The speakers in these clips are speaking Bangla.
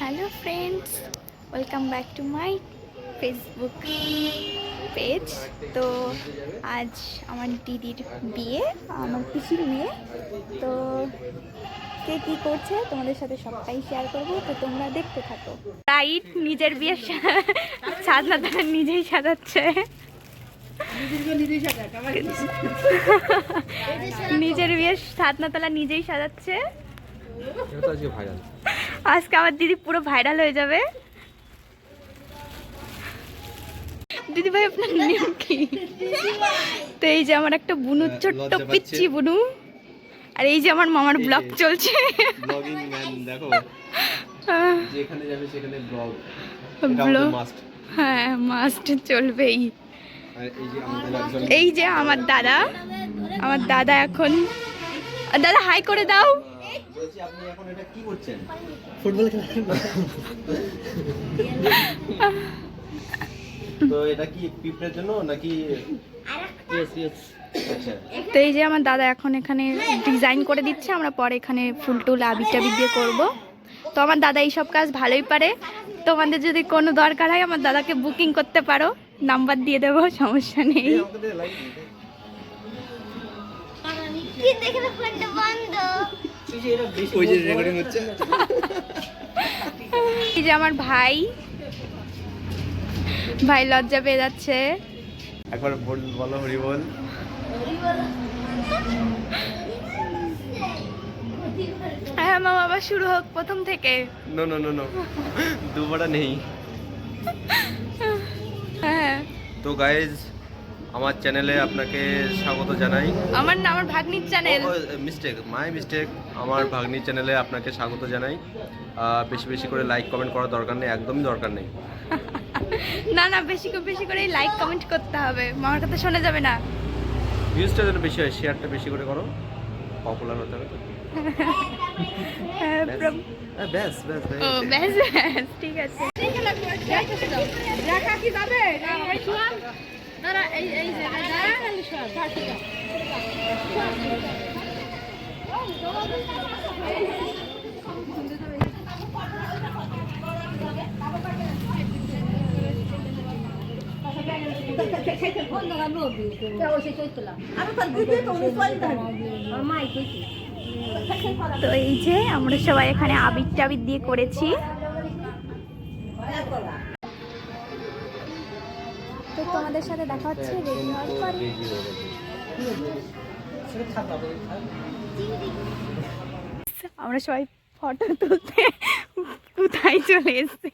Hello friends, welcome back to my Facebook page. তো আজ আমার দিদির বিয়ে, আমার পিসির মেয়ে। তো কে কী করছে তোমাদের সাথে সবটাই শেয়ার করবো, তো তোমরা দেখতে থাকো। রাইট, নিজের বিয়ের সাজনা তারা নিজেই সাজাচ্ছে, নিজের বিয়ের সাজনাতলা নিজেই সাজাচ্ছে। আজকে আমার দিদি পুরো ভাইরাল হয়ে যাবে। দিদি ভাই আপনার নাম কি? তো এই যে আমার একটা বুনু, ছোট্ট পিচ্চি বুনু, আর এই যে আমার মামার ব্লগ চলছে। ব্লগিং ম্যান দেখো, যেখানে যাবে সেখানে ব্লগ, হ্যাঁ মাস্ট চলবেই। এই যে আমার দাদা এখন, দাদা হাই করে দাও। বলছি আপনি এখন এটা কি করছেন? ফুটবল খেলা। তো এটা কি পিঁপড়ের জন্য নাকি? আচ্ছা। তো এই যে আমার দাদা এখন এখানে ডিজাইন করে দিচ্ছে, আমরা পরে এখানে ফুল টুল আবির টাবির দিয়ে করবো। তো আমার দাদা এইসব কাজ ভালোই পারে। তোমাদের যদি কোনো দরকার হয় আমার দাদাকে বুকিং করতে পারো, নাম্বার দিয়ে দেবো, সমস্যা নেই। এই যে আমার ভাই লজ্জা পেয়ে যাচ্ছে। একবার বলো হরি বল। হ্যাঁ মা, বাবা শুরু হোক প্রথম থেকে। নো নো নো নো, দুবারা নেই। হ্যাঁ। তো গাইজ, আমার চ্যানেলে আপনাকে স্বাগত জানাই। আমার ভাগ্নির চ্যানেল। My mistake. আমার ভাগ্নির চ্যানেলে আপনাকে স্বাগত জানাই। বেশি বেশি করে লাইক কমেন্ট করার দরকার নেই, একদমই দরকার নেই। না বেশি করে লাইক কমেন্ট করতে হবে, মামার কথা শোনা যাবে না। ভিউজটা যেন বেশি হয়, শেয়ারটা বেশি করে করো, পপুলার হতে হবে। ব্যাস ব্যাস ব্যাস ঠিক আছে। তো এই যে আমরা সবাই এখানে আবির টাবির দিয়ে করেছি। তো তোমাদের সাথে দেখা হচ্ছে রেডি হওয়ার পরে। আমরা সবাই ফটো তুলতে কোথায় চলে এসেছি।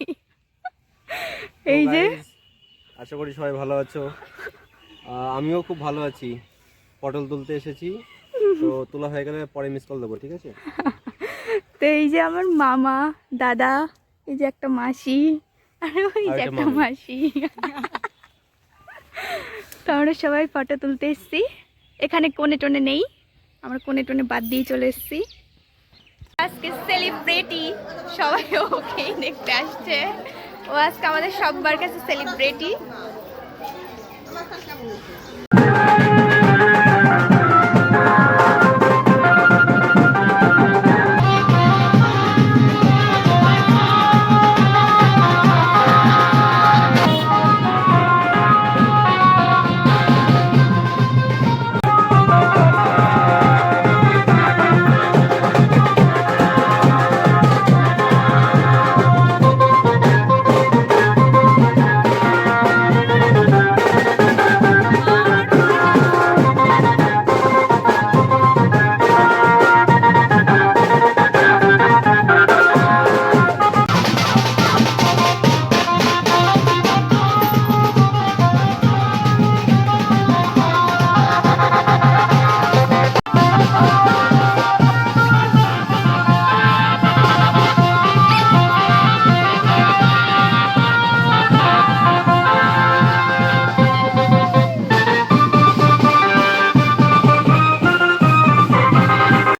এই যে আশা করি সবাই ভালো আছো, আমিও খুব ভালো আছি। পটল তুলতে এসেছি, তো তোলা হয়ে গেলে পরে মিস কল দেবো, ঠিক আছে? তো এই যে আমার মামা, দাদা, এই যে একটা মাসি, আর ওই যে একটা মাসি। তো আমরা সবাই ফটো তুলতে এসেছি। এখানে কোণে টোনে নেই, আমরা কোণে টোনে বাদ দিয়ে চলে এসেছি। আজকে সেলিব্রিটি, সবাই ওকেই দেখতে আসছে। ও আজকে আমাদের সবার কাছে সেলিব্রিটি।